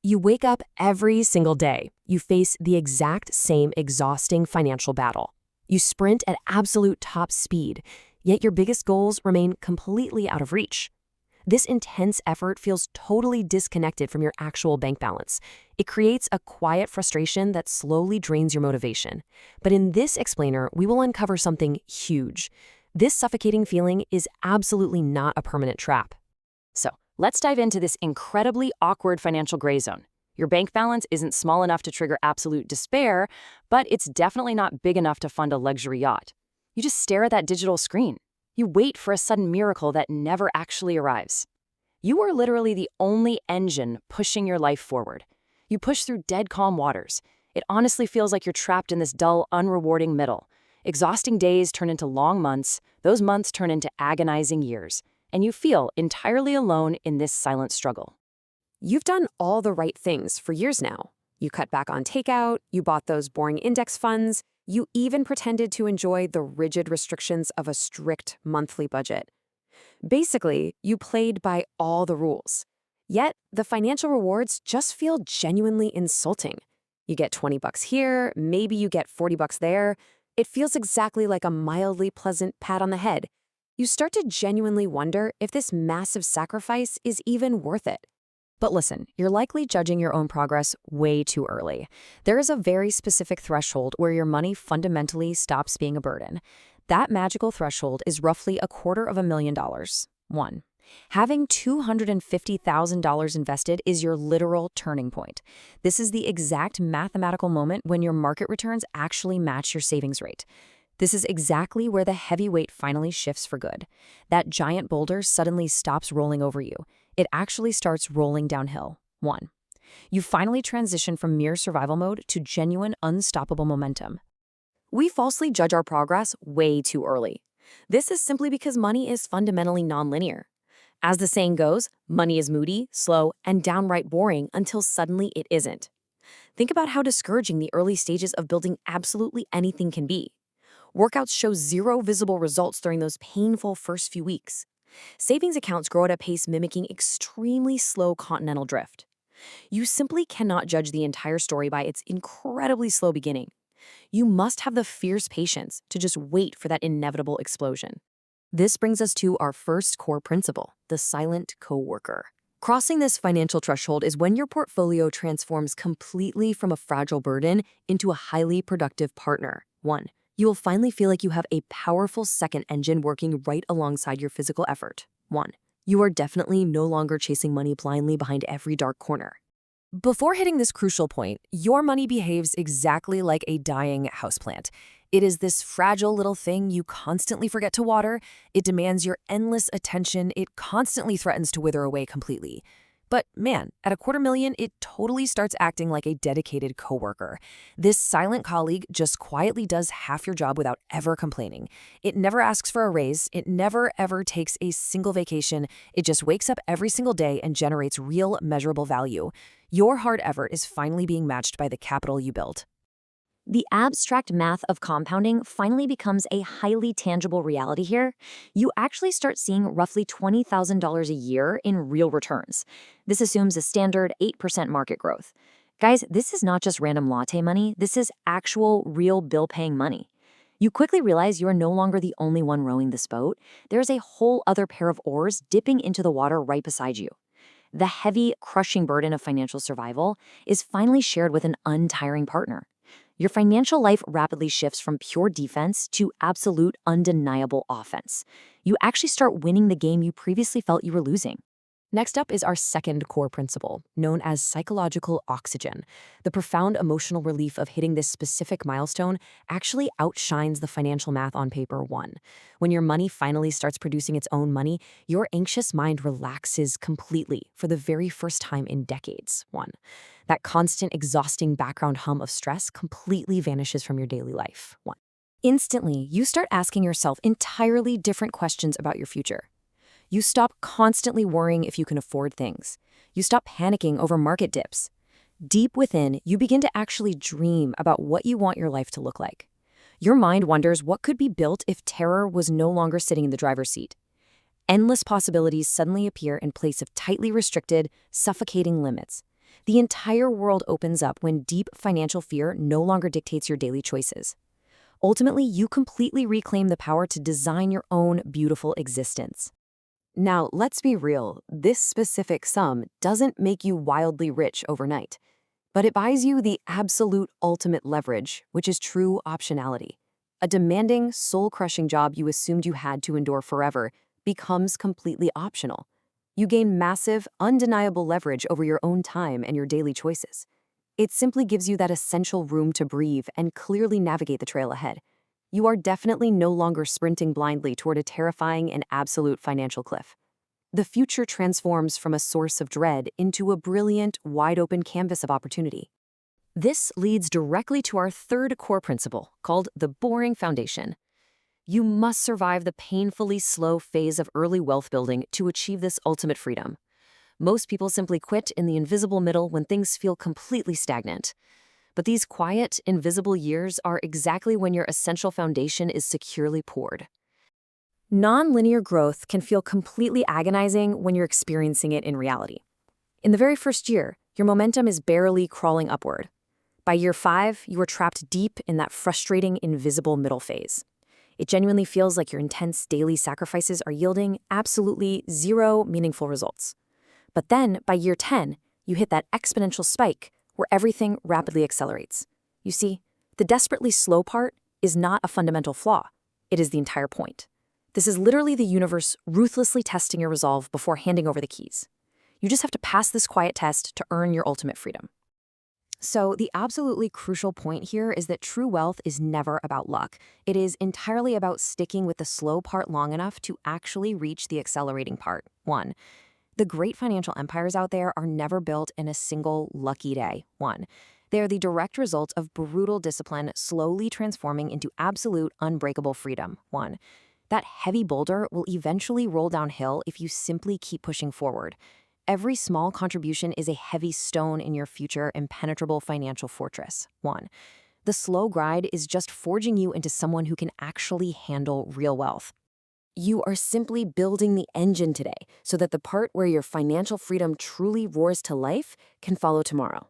You wake up every single day. You face the exact same exhausting financial battle. You sprint at absolute top speed, yet your biggest goals remain completely out of reach. This intense effort feels totally disconnected from your actual bank balance. It creates a quiet frustration that slowly drains your motivation. But in this explainer, we will uncover something huge. This suffocating feeling is absolutely not a permanent trap. So, let's dive into this incredibly awkward financial gray zone. Your bank balance isn't small enough to trigger absolute despair, but it's definitely not big enough to fund a luxury yacht. You just stare at that digital screen. You wait for a sudden miracle that never actually arrives. You are literally the only engine pushing your life forward. You push through dead calm waters. It honestly feels like you're trapped in this dull, unrewarding middle. Exhausting days turn into long months, those months turn into agonizing years, and you feel entirely alone in this silent struggle. You've done all the right things for years now. You cut back on takeout, you bought those boring index funds, you even pretended to enjoy the rigid restrictions of a strict monthly budget. Basically, you played by all the rules. Yet, the financial rewards just feel genuinely insulting. You get 20 bucks here, maybe you get 40 bucks there. It feels exactly like a mildly pleasant pat on the head. You start to genuinely wonder if this massive sacrifice is even worth it. But listen, you're likely judging your own progress way too early. There is a very specific threshold where your money fundamentally stops being a burden. That magical threshold is roughly $250,000. 1. Having $250,000 invested is your literal turning point. This is the exact mathematical moment when your market returns actually match your savings rate. This is exactly where the heavy weight finally shifts for good. That giant boulder suddenly stops rolling over you. It actually starts rolling downhill. 1. You finally transition from mere survival mode to genuine, unstoppable momentum. We falsely judge our progress way too early. This is simply because money is fundamentally nonlinear. As the saying goes, money is moody, slow, and downright boring until suddenly it isn't. Think about how discouraging the early stages of building absolutely anything can be. Workouts show zero visible results during those painful first few weeks. Savings accounts grow at a pace mimicking extremely slow continental drift. You simply cannot judge the entire story by its incredibly slow beginning. You must have the fierce patience to just wait for that inevitable explosion. This brings us to our first core principle, the silent coworker. Crossing this financial threshold is when your portfolio transforms completely from a fragile burden into a highly productive partner. 1. You will finally feel like you have a powerful second engine working right alongside your physical effort. 1. You are definitely no longer chasing money blindly behind every dark corner. Before hitting this crucial point, your money behaves exactly like a dying houseplant. It is this fragile little thing you constantly forget to water. It demands your endless attention. It constantly threatens to wither away completely. But man, at $250,000, it totally starts acting like a dedicated coworker. This silent colleague just quietly does half your job without ever complaining. It never asks for a raise. It never ever takes a single vacation. It just wakes up every single day and generates real, measurable value. Your hard effort is finally being matched by the capital you built. The abstract math of compounding finally becomes a highly tangible reality here. You actually start seeing roughly $20,000 a year in real returns. This assumes a standard 8% market growth. Guys, this is not just random latte money. This is actual, real bill-paying money. You quickly realize you are no longer the only one rowing this boat. There's a whole other pair of oars dipping into the water right beside you. The heavy, crushing burden of financial survival is finally shared with an untiring partner. Your financial life rapidly shifts from pure defense to absolute, undeniable offense. You actually start winning the game you previously felt you were losing. Next up is our second core principle, known as psychological oxygen. The profound emotional relief of hitting this specific milestone actually outshines the financial math on paper. 1. When your money finally starts producing its own money, your anxious mind relaxes completely for the very first time in decades. 1. That constant, exhausting background hum of stress completely vanishes from your daily life. 1. Instantly, you start asking yourself entirely different questions about your future. You stop constantly worrying if you can afford things. You stop panicking over market dips. Deep within, you begin to actually dream about what you want your life to look like. Your mind wonders what could be built if terror was no longer sitting in the driver's seat. Endless possibilities suddenly appear in place of tightly restricted, suffocating limits. The entire world opens up when deep financial fear no longer dictates your daily choices. Ultimately, you completely reclaim the power to design your own beautiful existence. Now, let's be real, this specific sum doesn't make you wildly rich overnight, but it buys you the absolute ultimate leverage, which is true optionality. A demanding, soul-crushing job you assumed you had to endure forever becomes completely optional. You gain massive, undeniable leverage over your own time and your daily choices. It simply gives you that essential room to breathe and clearly navigate the trail ahead. You are definitely no longer sprinting blindly toward a terrifying and absolute financial cliff. The future transforms from a source of dread into a brilliant, wide-open canvas of opportunity. This leads directly to our third core principle, called the boring foundation. You must survive the painfully slow phase of early wealth building to achieve this ultimate freedom. Most people simply quit in the invisible middle when things feel completely stagnant. But these quiet, invisible years are exactly when your essential foundation is securely poured. Non-linear growth can feel completely agonizing when you're experiencing it in reality. In the very first year, your momentum is barely crawling upward. By year 5, you are trapped deep in that frustrating, invisible middle phase. It genuinely feels like your intense daily sacrifices are yielding absolutely zero meaningful results. But then, by year 10, you hit that exponential spike where everything rapidly accelerates. You see, the desperately slow part is not a fundamental flaw. It is the entire point. This is literally the universe ruthlessly testing your resolve before handing over the keys. You just have to pass this quiet test to earn your ultimate freedom. So the absolutely crucial point here is that true wealth is never about luck. It is entirely about sticking with the slow part long enough to actually reach the accelerating part. 1. The great financial empires out there are never built in a single lucky day. 1. They are the direct result of brutal discipline slowly transforming into absolute unbreakable freedom. 1. That heavy boulder will eventually roll downhill if you simply keep pushing forward. Every small contribution is a heavy stone in your future impenetrable financial fortress. 1. The slow grind is just forging you into someone who can actually handle real wealth. You are simply building the engine today so that the part where your financial freedom truly roars to life can follow tomorrow.